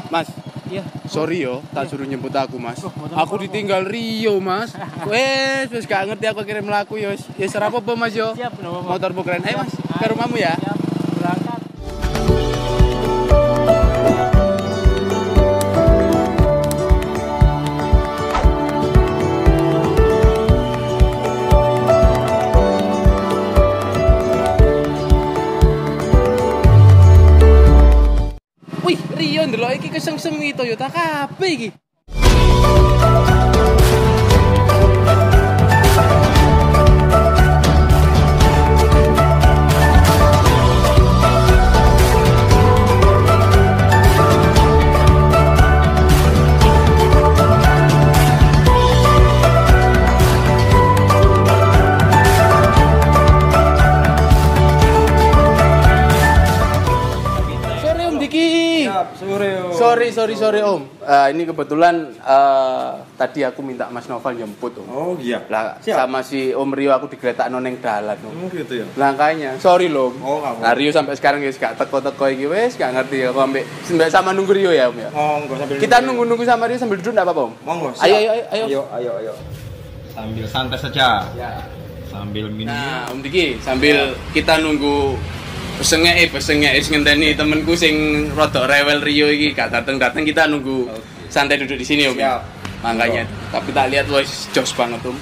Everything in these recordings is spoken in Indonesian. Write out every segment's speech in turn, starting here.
Mas, Iya. sorry yo, tak suruh nyebut aku Mas. Motor Aku apa? ditinggal Rio Mas. Wes gak ngerti aku kirim laku yo. Ya serapopo Mas yo. Siap, no, Motormu keren. Ayo Mas, ke rumahmu ya. Siap, berangkat. Wih, Rio ndelok iki keseng-sengi Toyota kabeh iki. Sore Om Diki. Siap, sore. Sorry Om. Ini kebetulan tadi aku minta Mas Noval jemput Om. Oh iya. Lah Siap. sama si Om Rio aku digeletakno neng dalan Om. Oh gitu ya. Langkahnya, sorry loh. Oh, nggak apa-apa. Nah, Rio sampai sekarang guys gak teko-teko iki wis gak ngerti aku ambek sama nunggu Rio ya Om ya. Oh, enggak sambil Kita nunggu sama Rio sambil duduk enggak apa-apa Om? Monggo. siap. Ayo. Sambil santai saja. Ya. Sambil minum. Nah, Om Diki sambil kita nunggu pesengnya wis ngenteni temenku sing rada rewel Rio iki gak dateng-dateng kita nunggu santai duduk di sini Om. Siap. Makanya tapi tak lihat wis jos banget Om.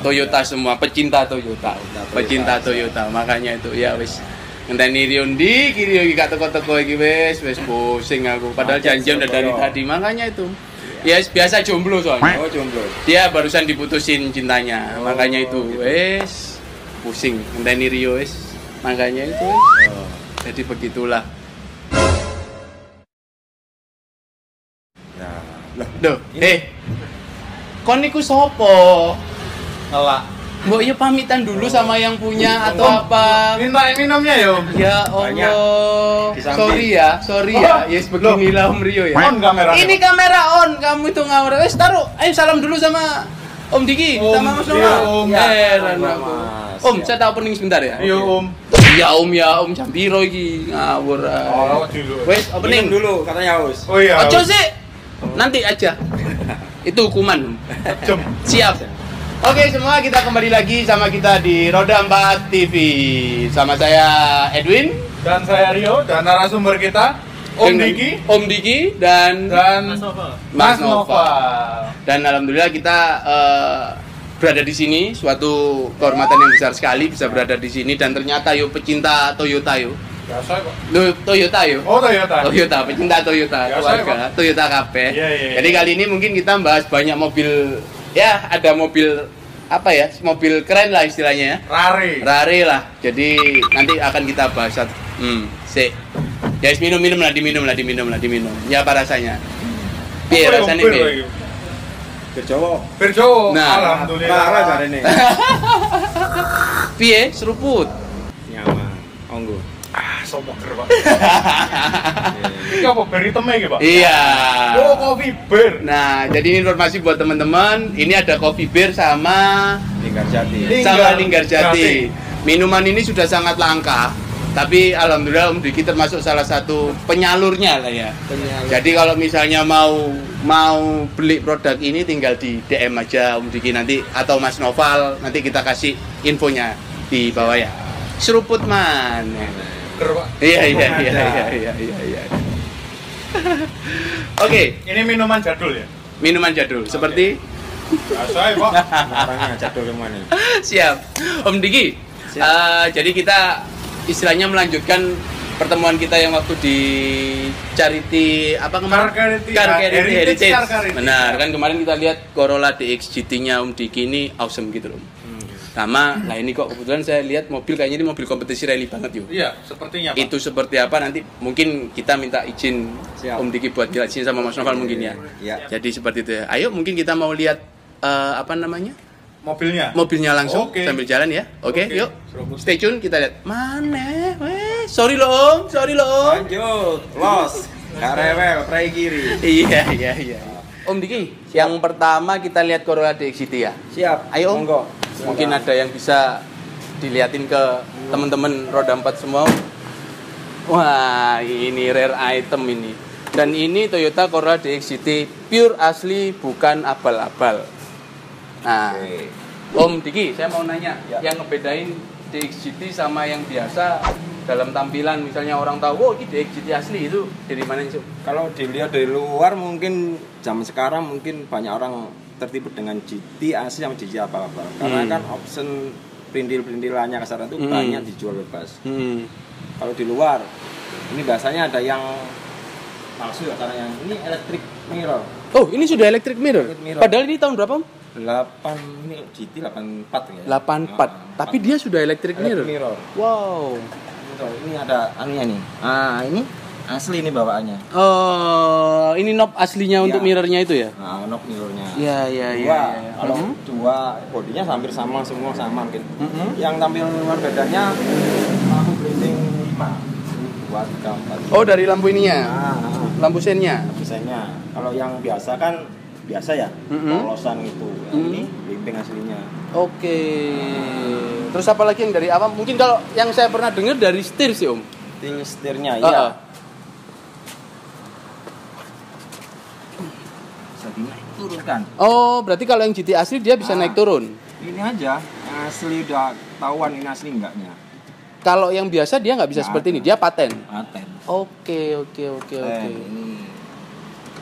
Toyota semua pecinta Toyota. Pecinta Toyota. Makanya itu ya wis ngenteni Rio ndi Rio iki gak teko-teko iki wis pusing aku. Padahal janjian udah dari tadi. Makanya itu. Ya biasa jomblo soalnya. Oh, jomblo. Dia barusan diputusin cintanya. Makanya itu gitu. wis pusing ngenteni Rio wis. Makanya itu. Oh. Jadi begitulah. Ya. Lah, Duh, kon niku sopo? ngelak. Mbok iya pamitan dulu sama yang punya atau apa? Minta minumnya ya, Om. Ya Banyak. Allah. Di samping. Sorry ya. Yes beginilah Om Rio ya. On kamera. Ini kamera on, kamu itu ngawur. Wes taruh. Ayo salam dulu sama Om Diki Om, sama Mas iya, Nova. Om. Heran Iya, aku. Mas. Om, Iya. saya tahu opening sebentar ya. Iya, Om. Ya Om jam piro iki? Ngawur. Oh, dulu. Wes opening Minum dulu katanya haus. Oh iya. Ojo sih. Nanti aja. Itu hukuman. Jom. Siap. Oke, semua kita kembali lagi sama kita di Roda 4 TV. Sama saya Edwin Dan saya Rio dan narasumber kita Om dengan Diki Om Diki dan dan Mas Nova. Dan alhamdulillah kita berada di sini, suatu kehormatan yang besar sekali bisa berada di sini dan ternyata yo pecinta Toyota yo. Biasa kok. Toyota yo. Oh Toyota. Toyota, pecinta Toyota, Biasa, keluarga Toyota kabeh. Iya. Jadi kali ini mungkin kita bahas banyak mobil, ya ada mobil apa ya, mobil keren lah istilahnya ya. Rare lah. Jadi nanti akan kita bahas satu. Sik. Ya minum lah, diminum. Ya apa rasanya? Piye rasanya piye? Berjowo. Nah, Alhamdulillah. Parah jarene. Piye seruput? Nyaman. Onggo. Sopo ger, Pak. Iki apa beri teme iki, Pak? Iya. Oh, coffee beer. Nah, jadi ini informasi buat teman-teman. Ini ada coffee beer sama Linggarjati. Linggarjati. Minuman ini sudah sangat langka, tapi alhamdulillah Om Diki termasuk salah satu penyalurnya lah ya. Jadi kalau misalnya mau beli produk ini tinggal di DM aja Om Diki nanti atau Mas Noval, nanti kita kasih infonya di bawah ya. Seruput man. Ger, Pak. Iya. Oke, Ini minuman jadul ya? minuman jadul seperti Biasa ya, Pak. Orangnya jadul yang mana? siap. Om Diki. Jadi kita istilahnya melanjutkan pertemuan kita yang waktu di charity apa kemarin? Car Charity. Heritage Car Charity. Benar, kan kemarin kita lihat Corolla DX GT-nya Om Diki ini awesome gitu loh. Sama, nah ini kok kebetulan saya lihat mobil kayaknya ini mobil kompetisi rally banget yuk. Iya, sepertinya, Pak. Itu seperti apa nanti mungkin kita minta izin Siap. Om Diki buat jelasin sama Mas Noval mungkin ya. Iya. Jadi seperti itu ya. Ayo mungkin kita mau lihat apa namanya? Mobilnya Langsung Oke. sambil jalan ya. Oke, Oke. yuk. Seruput. Stay tune kita lihat. Mana? Sorry loh Om. Lanjut. Los. Gak rewel, prai kiri. Iya. Om Diki, yang pertama kita lihat Corolla DX GT ya. Siap. Ayo Om. Monggo. Mungkin ada yang bisa diliatin ke teman-teman roda 4 semua. Wah, ini rare item ini. Dan ini Toyota Corolla DX GT pure asli, bukan abal-abal. Nah, Om Diki, saya mau nanya, yang ngebedain DX GT sama yang biasa dalam tampilan, misalnya orang tahu, oh ini DX GT asli, itu dari mana sih? Kalau dilihat dari luar mungkin zaman sekarang mungkin banyak orang tertipu dengan GT asli sama GT abal-abal. Karena kan option perintil-perintilannya kasaran itu banyak dijual bebas. Kalau di luar, ini biasanya ada yang palsu ya, karena yang ini electric mirror. Oh, ini sudah electric mirror? Padahal ini tahun berapa, Om? 8, ini GT 84 ya. 84. Tapi dia sudah electric mirror. Wow. Ini ada anunya nih. Ini asli ini bawaannya. Oh, ini knob aslinya untuk mirrornya itu ya? Knob mirrornya. Iya. Kalau dua bodinya hampir sama, semua sama mungkin. Yang tampil luar bedanya lampu blinding 5. 2, 3, 4. Oh, dari lampu ininya. Lampu sennya. Kalau yang biasa kan biasa ya, polosan itu. Ini blimbing aslinya. Oke. Terus apa lagi yang dari awam? Mungkin kalau yang saya pernah dengar dari setir sih, Om. Setirnya, iya. Bisa dinaik turunkan. Oh, berarti kalau yang GT asli dia bisa naik turun. Ini aja asli, udah tahuan ini asli enggaknya. Kalau yang biasa dia nggak bisa seperti ini, dia paten. Oke. Ini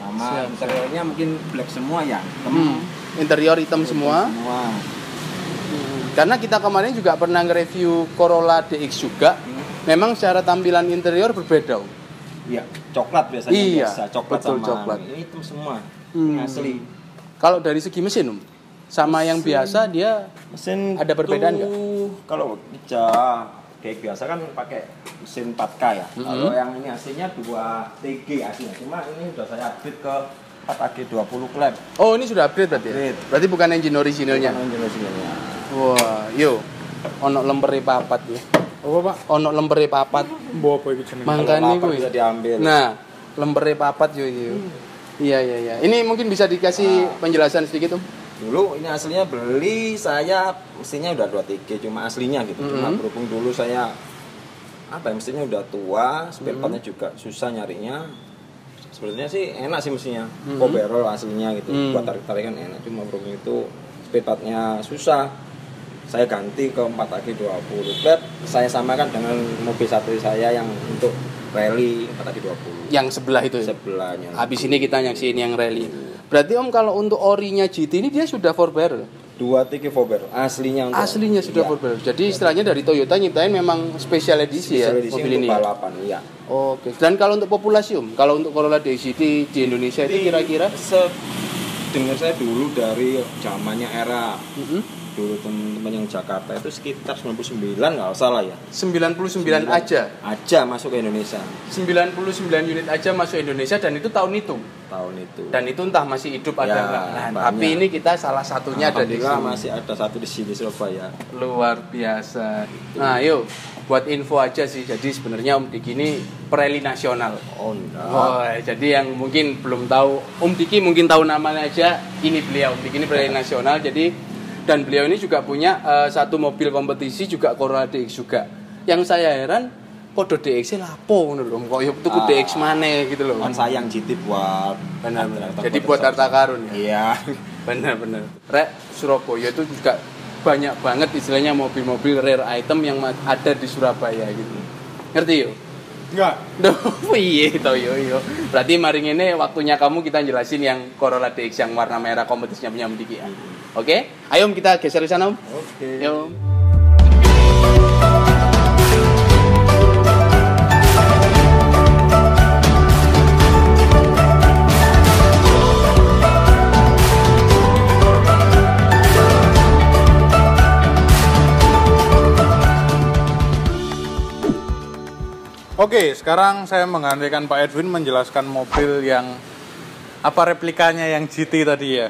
sama interiornya mungkin black semua ya. Interior hitam semua. Karena kita kemarin juga pernah nge-review Corolla DX juga. Memang secara tampilan interior berbeda. Iya, coklat biasanya. Iya, biasa. Coklat betul, sama coklat. Ini hitam semua. Ini asli. Kalau dari segi mesin, Om, sama yang biasa dia mesin ada perbedaan nggak? Kalau kayak biasa kan pakai mesin 4K ya. Kalau yang ini aslinya 2TG aslinya. Cuma ini sudah saya upgrade ke 4AG 20 klep. Oh, ini sudah upgrade berarti? Berarti bukan engine originalnya? Bukan engine originalnya. Wah, yo. Ono lempere papat ya. Apa, Pak? Ono lempere papat. Mbok apa iki jenenge? Mangkane kuwi. Bisa diambil. Nah, lempere papat yo. Iya. Ini mungkin bisa dikasih penjelasan sedikit, Om? Dulu ini aslinya beli saya mesinnya udah 2TG cuma aslinya gitu. Cuma berhubung dulu saya mesinnya udah tua, spare partnya juga susah nyarinya. Sebenarnya sih enak sih mesinnya. Powerol aslinya gitu. Buat tarik-tarikan enak, cuma berhubung itu spare partnya susah. Saya ganti ke 4AG 20 klep. Saya samakan dengan mobil satu saya yang untuk rally 4AG 20. Yang sebelah itu ya? Sebelahnya. Habis ini kita nyaksiin yang rally. Berarti Om kalau untuk orinya GT ini dia sudah 4 barrel? 2TG 4 barrel aslinya untuk. Aslinya sudah 4 barrel. Jadi istilahnya dari Toyota nyiptain memang special edisi ya mobil ini. Balapan, iya. Oke. Dan kalau untuk populasi Om, kalau untuk Corolla DX GT di Indonesia itu kira-kira? Dengar saya dulu dari zamannya era dulu teman-teman yang Jakarta itu sekitar 99 nggak salah ya. 99 aja masuk ke Indonesia. 99 unit aja masuk Indonesia dan itu tahun itu. Dan itu entah masih hidup ada enggak. Nah, tapi ini kita salah satunya ada di sini. Masih ada satu di sini Surabaya. Luar biasa. Nah, yuk buat info aja sih. Jadi sebenarnya Om Diki ini pereli nasional. Jadi yang mungkin belum tahu, Om Diki mungkin tahu namanya aja. Ini beliau Om Diki ini pereli nasional. Jadi dan beliau ini juga punya satu mobil kompetisi juga Corolla DX juga. Yang saya heran kode DX lapo ngono lho. Kok yo tuku DX maneh gitu loh. Kan sayang GT buat benar. Jadi buat harta karun ya. Iya. Benar. Rek Surabaya itu juga banyak banget istilahnya mobil-mobil rare item yang ada di Surabaya gitu. Ngerti yo? Enggak. Iya toh yo. Berarti mari ngene waktunya kamu kita jelasin yang Corolla DX yang warna merah kompetisinya punya Om Diki ya. Oke? Ayo Om kita geser ke sana Om. Oke. Yo. Oke, sekarang saya menggantikan Pak Edwin menjelaskan mobil yang replikanya yang GT tadi ya.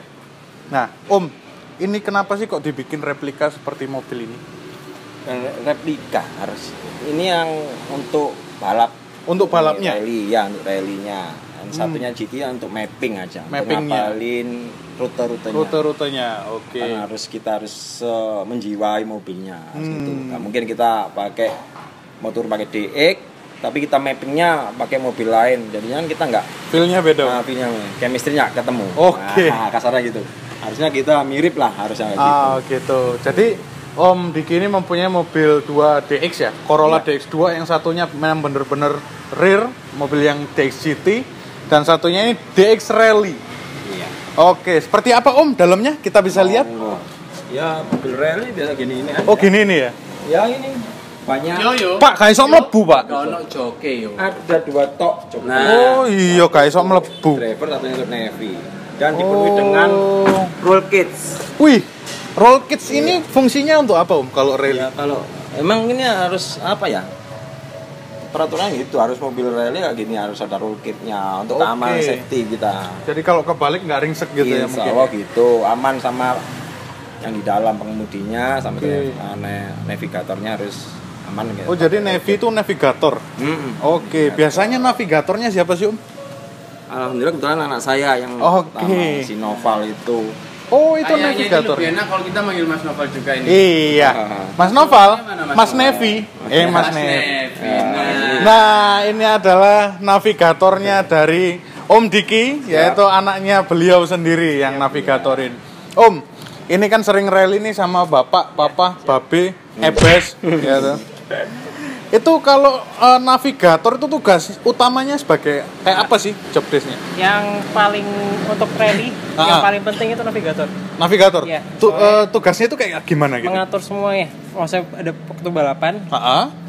Nah, Om, ini kenapa sih kok dibikin replika seperti mobil ini? Replika harus. Ini yang untuk balap. Untuk balapnya? Rally, ya, untuk rally-nya. Yang satunya GT ya untuk mapping aja. Mappingnya. Ngapalin rute-rutenya. Rute-rutenya, oke. Kan kita harus menjiwai mobilnya. Gitu. Nah, mungkin kita pakai motor pakai DX, tapi kita mappingnya pakai mobil lain, jadinya kita nggak Feel-nya beda. feelnya chemistry-nya ketemu. Oke. Nah, kasarnya gitu. Harusnya kita mirip lah, harusnya kayak gitu. Gitu. Jadi Om Diki ini mempunyai mobil 2 DX ya, Corolla Iya. DX2, yang satunya memang bener-bener rear, mobil yang DX GT, dan satunya ini DX Rally. Iya. Oke, seperti apa Om dalamnya? Kita bisa lihat. Oh, ya mobil rally biasa gini ini aja. Oh gini nih ya. Ya ini banyak. Yo. Pak, gak iso mlebu Pak. Gak ono joke yo. Ada 2 tok coba. Nah. Oh iya, gak iso mlebu. Driver satunya untuk Navy dan dipenuhi dengan roll kits. Wih, roll kits ini fungsinya untuk apa Om kalau rally? Ya kalau emang ini harus apa ya? Peraturan gitu, harus mobil rally kayak gini harus ada roll kitnya untuk Oke. keamanan safety kita. Jadi kalau kebalik nggak ringsek gitu ya Insya mungkin. Allah gitu, aman sama yang di dalam pengemudinya sama Oke. navigatornya harus aman gitu. Oh jadi Navy itu navigator. Oke, biasanya navigatornya siapa sih Om? Alhamdulillah kebetulan anak saya yang Oke. pertama, si Noval itu. Oh itu Kayaknya navigator. lebih enak kalau kita manggil Mas Novel juga ini. Iya, Mas Noval, Mas Navy, Mas Navy. Nevi. Nah ini adalah navigatornya dari Om Diki, yaitu anaknya beliau sendiri yang navigatorin. Om, ini kan sering rally nih sama bapak, papa, babe, ebes, ya tuh. Itu kalau navigator itu tugas utamanya sebagai kayak apa sih job desk-nya? Yang paling untuk rally yang paling penting itu navigator. Navigator. Iya. Tugasnya itu kayak gimana gitu? Mengatur semuanya. Maksudnya ada waktu balapan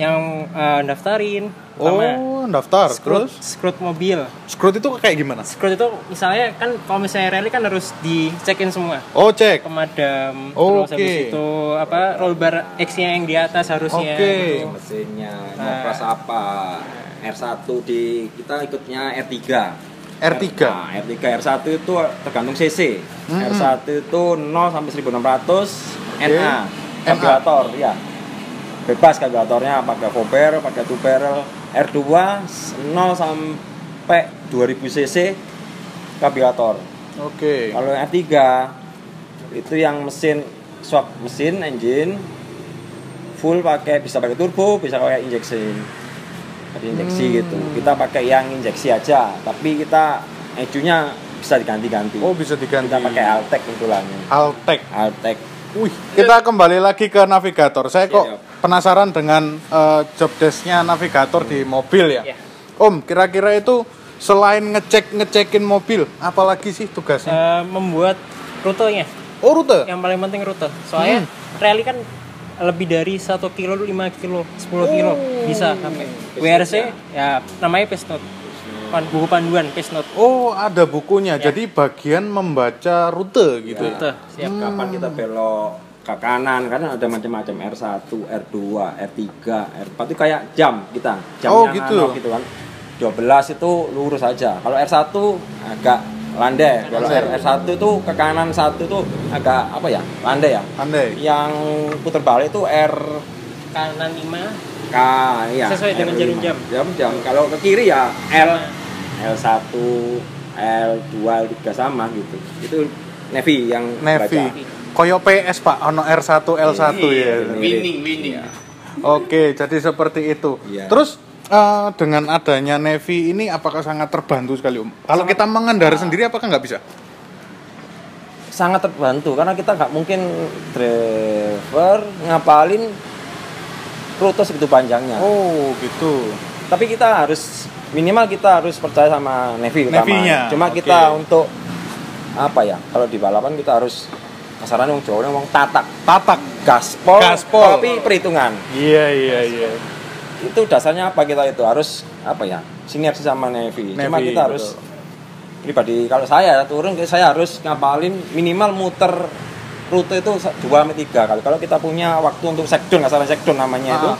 yang daftarin sama Daftar. scrut, Terus scrut mobil. scrut itu kayak gimana? Scrut itu misalnya kan kalau misalnya rally kan harus dicekin semua. Oh, cek. Pemadam, Oke. terus habis itu apa roll bar X-nya yang di atas harusnya. Oke. gitu. Mesinnya mau kelas apa? R1 di kita ikutnya R3. R3. Nah, R3 R1 itu tergantung cc. R1 itu 0 sampai 1600 NA. Karburator ya. Bebas karburatornya pakai 4 barrel, pakai 2 barrel. R2 0 sampai 2000 cc karburator. Oke. Kalau yang R3 itu yang mesin swap mesin engine full bisa pakai turbo, bisa pakai injeksi. Pakai injeksi gitu. Kita pakai yang injeksi aja, tapi kita ecunya bisa diganti-ganti. Oh, bisa diganti. Kita pakai Altec kebetulannya. Altec. Wih, kita kembali lagi ke navigator. Saya kok Siap. penasaran dengan job desk-nya navigator di mobil ya. Iya. Om, kira-kira itu selain ngecekin mobil, apalagi sih tugasnya? Membuat rutenya. Oh, rute. Yang paling penting rute. Soalnya rally kan lebih dari 1 kilo, 5 kilo, 10 kilo bisa sampai. WRC ya namanya pace note. Buku panduan pace note. Oh, ada bukunya. Ya. Jadi bagian membaca rute gitu ya. Rute, siap. Kapan kita belok ke kanan, karena ada macam-macam R1, R2, R3, R4 itu kayak jam kita. Oh, Jamnya gitu. analog gitu kan. 12 itu lurus aja. Kalau R1 agak landai. Kalau R1 itu ke kanan 1 itu agak apa ya? Landai ya. Andai. Yang putar balik itu R Kanan 5. K ya. Sesuai dengan jarum jam. Jam. Kalau ke kiri ya L1, L2, L3 sama gitu. Itu Navy yang Navy. baca. Koyo PS Pak, ono R1, L1 ya. Winning. Oke, jadi seperti itu. Iya. Terus dengan adanya Navy ini apakah sangat terbantu sekali Om? Kalau kita mengendarai sendiri apakah nggak bisa? Sangat terbantu karena kita nggak mungkin driver ngapalin rute segitu panjangnya. Oh gitu. Tapi kita harus minimal kita harus percaya sama Navy utama. Navy-nya, Cuma oke. kita untuk apa ya? Kalau di balapan kita harus kasarannya wong Jawa wong tatak, gaspol, Gaspol. tapi perhitungan. Iya. Itu dasarnya apa kita itu harus apa ya? Sinergi sama Navy. Cuma Navy, kita harus pribadi kalau saya turun saya harus ngapalin minimal muter rute itu 2-3 kali. Kalau kita punya waktu untuk sekdon, kasaran sekdon namanya itu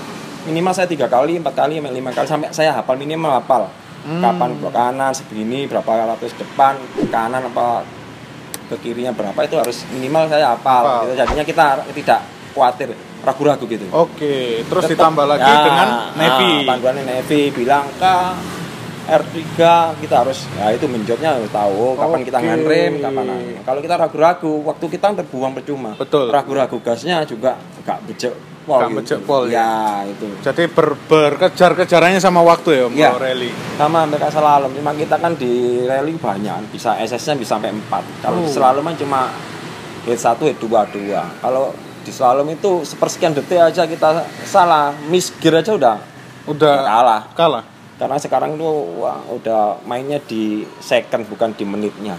minimal saya 3 kali, 4 kali, 5 kali sampai saya hafal minimal hafal. Kapan belok kanan segini, berapa ratus depan, kanan apa ke kirinya berapa itu harus minimal saya hafal. Gitu. Jadinya kita tidak khawatir, ragu-ragu gitu. Oke, terus Tetep, ditambah lagi ya, dengan Navy. Panduannya Navy bilang ke R3 kita harus ya itu menjotnya harus tahu kapan kita ngerem, kapan kalau kita ragu-ragu waktu kita terbuang percuma. Betul. Ragu-ragu gasnya juga gak becek pol. Gak becek pol, ya itu. Jadi berkejar-kejarannya sama waktu ya Om, Ya. kalau rally. Sama mereka slalom, cuma kita kan di rally banyak, bisa SS-nya bisa sampai 4. Kalau di slalom kan cuma hit 1, hit 2. Kalau di slalom itu sepersekian detik aja kita salah, miss gear aja udah kalah. Karena sekarang tuh udah mainnya di second bukan di menitnya.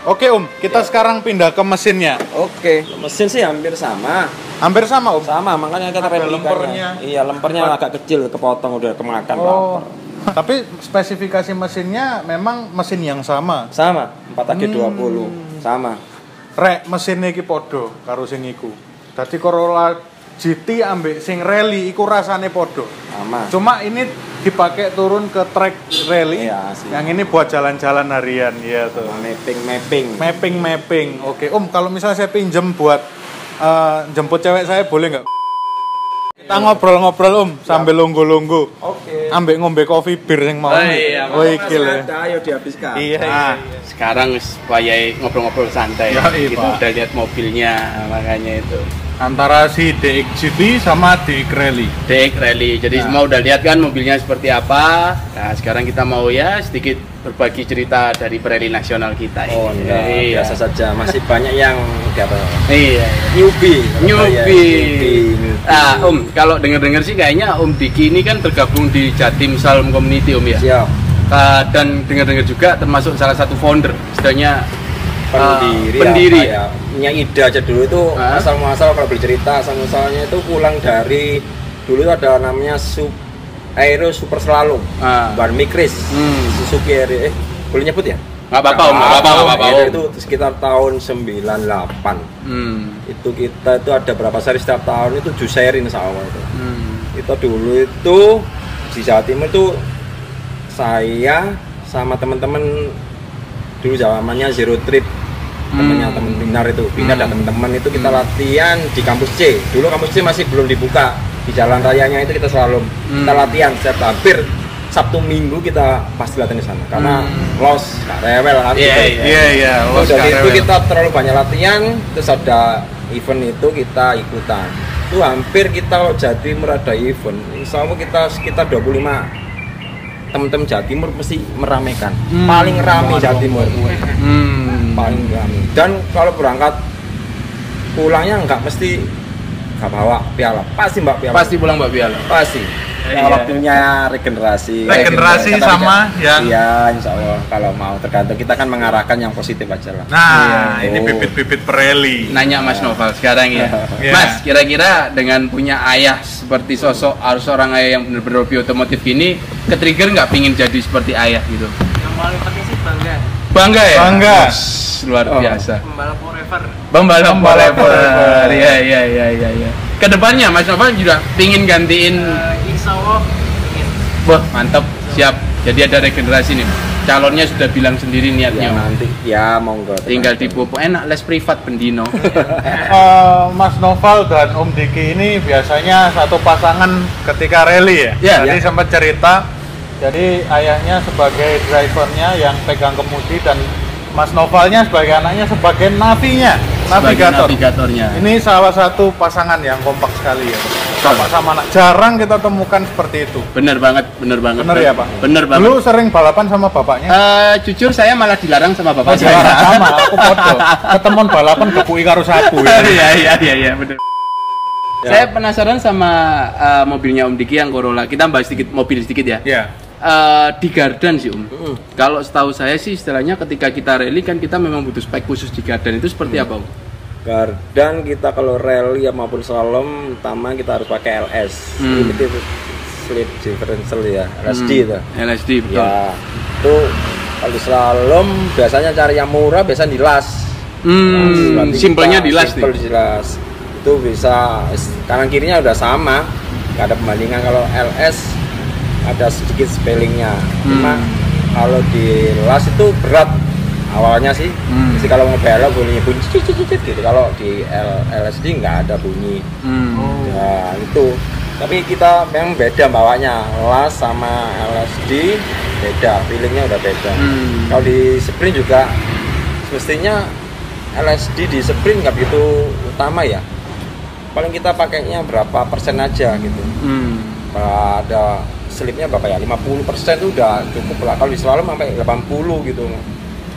Oke Om, kita sekarang pindah ke mesinnya. Oke, mesin sih hampir sama. Hampir sama Om. Sama, makanya kita Ada replikanya. lempernya. Iya, lempernya agak kecil, kepotong udah kemakan lapar. Tapi spesifikasi mesinnya memang mesin yang sama. Sama, 4AG20. Sama. Rek mesinnya iki podo karo sing iku. Dadi Corolla GT ambek sing rally iku rasane podo. Sama. Cuma ini dipakai turun ke track rally. Iya, sih. Yang ini buat jalan-jalan harian, ya tuh. Mapping. Oke, Om, kalau misalnya saya pinjem buat jemput cewek saya boleh nggak? Kita ngobrol-ngobrol Om sambil longgo-longgo. Oke. Ambek ngombe kopi bir sing mau. Iya, Oh iki lho. Ayo dihabiskan. Iya. Sekarang supaya ngobrol-ngobrol santai. Ya, iya, Kita Pak. udah lihat mobilnya, makanya itu. Antara si DX GT sama DX Rally. DX Rally. Jadi semua udah lihat kan mobilnya seperti apa. Nah, sekarang kita mau ya sedikit berbagi cerita dari rally nasional kita ini. Oh enggak, Iya. biasa saja. Masih banyak yang Iya. newbie. Ah, Om, kalau dengar-dengar sih kayaknya Om Diki ini kan tergabung di Jatim Slalom Community Om ya. Siap. Dan dengar-dengar juga termasuk salah satu founder, istilahnya Pendiri. Ya. Punya ide aja dulu itu Ah. asal-muasal kalau bercerita asal-muasalnya itu pulang dari dulu itu ada namanya Aero Super Slalom. Ah. Ban Mikris. Suzuki Aero. Boleh nyebut ya? nggak apa-apa Om, nggak apa-apa Om. Itu sekitar tahun 98. Itu kita itu ada berapa seri setiap tahun itu 7 seri insya Allah itu. Itu dulu itu di Jawa Timur itu saya sama teman-teman dulu zamannya Zero Trip, temennya temen Binar itu, Binar dan teman-teman itu kita latihan di kampus C. Dulu kampus C masih belum dibuka, di jalan rayanya itu kita selalu kita latihan setiap hampir Sabtu Minggu kita pasti latihan di sana karena los rewel kan. Iya, Terus dari itu kita terlalu banyak latihan, terus ada event itu kita ikutan. Itu hampir kita kalau Jawa Timur ada event, insya Allah kita sekitar 25 teman-teman Jawa Timur mesti meramaikan. Paling ramai Jawa Timur. Paling ramai. Dan kalau berangkat pulangnya nggak mesti nggak bawa piala, pasti mbak piala. Pasti pulang Mbak Piala. Pasti. Iya. Waktunya regenerasi Regenerasi sama yang- iya insya Allah kalau mau tergantung kita kan mengarahkan yang positif aja lah. Nah, ini Oh. bibit-bibit pereli. Nanya Mas Noval sekarang ya. Iya. Mas, kira-kira dengan punya ayah seperti sosok harus seorang ayah yang benar-benar hobi otomotif ini, ke-trigger nggak pingin jadi seperti ayah gitu? Yang paling penting sih bangga. Bangga ya? Bangga. Wih, luar biasa. Pembalap forever. Pembalap Pembalap forever. Iya. Kedepannya Mas Noval juga pingin gantiin. Insya Allah ingin. Wah, mantap, siap. Jadi ada regenerasi nih. Calonnya sudah bilang sendiri Ya niatnya. nanti ya monggo. Tinggal dipopo enak les privat pendino. Mas Noval dan Om Diki ini biasanya satu pasangan ketika rally ya. Ya. Tadi Ya. sempat cerita. Jadi ayahnya sebagai drivernya yang pegang kemudi dan Mas Novalnya sebagai anaknya sebagai navinya, navigator. Navigatornya. Ini salah satu pasangan yang kompak sekali ya. Bapak sama anak. Jarang kita temukan seperti itu. Bener banget. Bener ya Pak? Bener banget. Dulu sering balapan sama bapaknya. Jujur saya malah dilarang sama bapak saya. Sama, aku foto. Ketemuan balapan kepui karo sapu ya. Iya, bener. Saya penasaran sama mobilnya Om Diki yang Corolla. Kita bahas sedikit mobil sedikit ya. Iya. Di Gardan sih Kalau setahu saya sih istilahnya ketika kita rally kan kita memang butuh spek khusus di Gardan. Itu seperti apa Om? Gardan kita kalau rally maupun slalom utama kita harus pakai LS, limited slip differential ya, LSD itu. LSD betul. Ya, itu kalau di slalom biasanya cari yang murah, biasanya di las. Berarti Simpelnya kita di las simple nih. di las. Itu bisa kanan kirinya udah sama, nggak ada pembandingan. Kalau LS ada sedikit spellingnya, cuma kalau di las itu berat awalnya sih. Jadi kalau mau belok bunyinya bunyi cicit gitu. Kalau di LSD nggak ada bunyi. Ya itu Tapi kita memang beda bawanya, las sama LSD beda, feelingnya udah beda. Kalau di sprint juga semestinya LSD di sprint nggak begitu utama ya. Paling kita pakainya berapa persen aja gitu. Ada slipnya berapa ya? 50% itu udah cukup lah. Kalau di slalom sampai 80 gitu.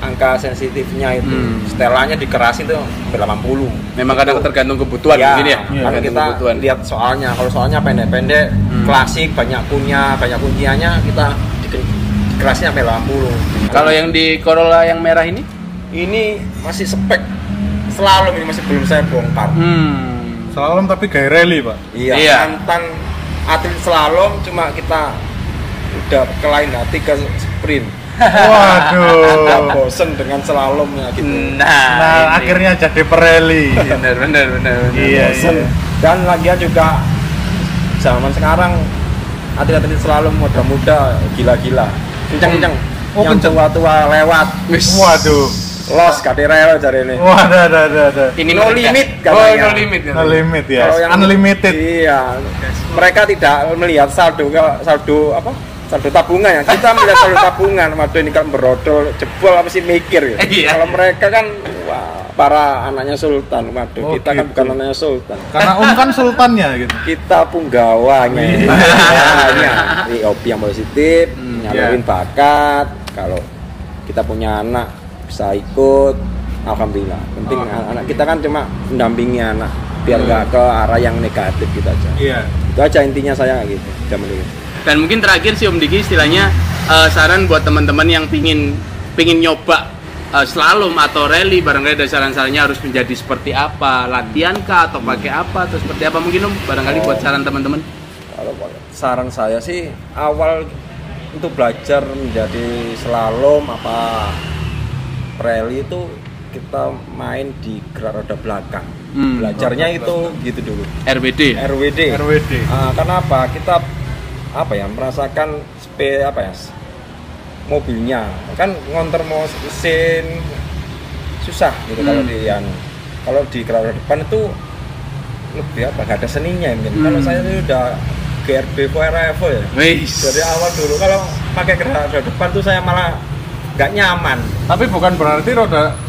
Angka sensitifnya itu, setelannya dikerasin tuh sampai 80. Memang kadang tergantung kebutuhan ya, mungkin ya. Karena kita kebutuhan. lihat soalnya, kalau soalnya pendek-pendek, klasik, banyak kunciannya kita dikerasin sampai 80. Kalau yang di Corolla yang merah ini? Ini masih spek slalom, ini masih belum saya bongkar. Slalom tapi gaya rally, Pak. Iya. Mantan atlet slalom, cuma kita udah kelain hati ke sprint. Waduh. Udah bosen dengan slalomnya gitu. Nah, akhirnya jadi pereli. Benar. Iya. Dan lagian juga zaman sekarang atlet-atlet slalom muda-muda gila-gila, kencang-kencang. Yang tua-tua lewat. Waduh. Los kaderel cari ini. Waduh, ada. Ini No mereka. limit Oh, katanya. no limit. No limit ya. Kalau yang- Unlimited. Iya. Mereka tidak melihat saldo apa? Saldo tabungan ya. Kita melihat saldo tabungan. Waduh ini kan berodol, jebol apa sih mikir ya. Iya. Kalau mereka kan wah, para anaknya sultan. Waduh, Oh, kita kan gitu. bukan anaknya sultan. Karena kan sultannya gitu. Kita punggawanya. Ya, ini hobi yang positif, nyalurin bakat. Kalau kita punya anak bisa ikut, alhamdulillah. Penting anak kita kan cuma mendampingi anak biar nggak ke arah yang negatif gitu aja. Iya. Itu aja intinya saya gitu zaman dulu. Dan mungkin terakhir sih Om Diki istilahnya saran buat teman-teman yang pingin nyoba slalom atau rally, barangkali ada saran-sarannya harus menjadi seperti apa, latihan kah atau pakai apa atau seperti apa mungkin Om, barangkali buat saran teman-teman. Kalau saran saya sih awal untuk belajar menjadi slalom apa rally itu kita main di gerak roda belakang. Belajarnya itu gitu dulu. RWD. RWD. Karena apa? Kita merasakan mobilnya kan ngonter mesin susah gitu kalau di gerak depan itu lebih gak ada seninya mungkin. Kalau saya itu udah GRB forever ya. Dari awal dulu kalau pakai gerak depan tuh saya malah nggak nyaman. Tapi bukan berarti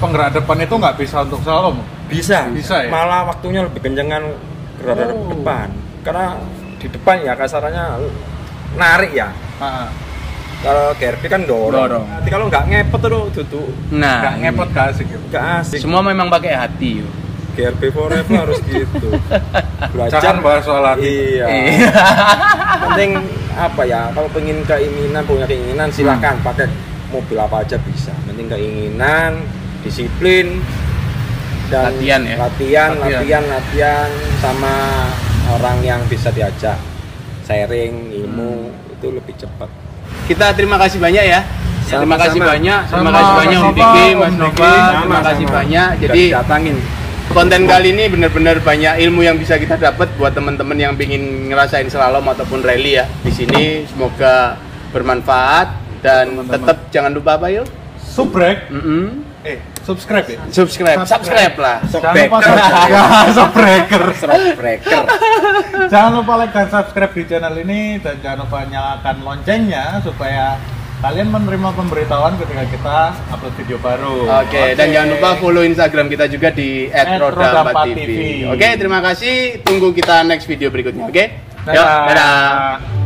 penggerak depan itu nggak bisa untuk slalom. Bisa ya? Malah waktunya lebih kencengan gerak depan karena di depan ya kasarannya narik ya. Kalau GRB kan dorong. Nanti kalau nggak ngepet tuh duduk. Nah, Nggak ngepot gak asik gitu. Nggak asik. semua memang pakai hati. GRB forever harus gitu. Belajar Jangan bahas soal hati. Iya. Penting kalau punya keinginan silakan pakai mobil apa aja bisa. Penting keinginan, disiplin dan latihan sama orang yang bisa diajak sharing ilmu itu lebih cepat. Kita terima kasih banyak ya. Terima kasih banyak Om Sama-sama, Diki, Mas Om Nova. Nova. Terima kasih Sama-sama. banyak. Jadi datangin. konten kali ini benar-benar banyak ilmu yang bisa kita dapat buat teman-teman yang ingin ngerasain slalom ataupun rally ya. Di sini semoga bermanfaat dan tetap jangan lupa apa yuk? Subrek. Subscribe ya. Subscribe lah. Jangan lupa subscriber. Breaker. Jangan lupa like dan subscribe di channel ini dan jangan lupa nyalakan loncengnya supaya kalian menerima pemberitahuan ketika kita upload video baru. Oke, dan jangan lupa follow Instagram kita juga di @roda4tv. Oke, terima kasih. Tunggu kita next video berikutnya. Oke? Yuk, dadah.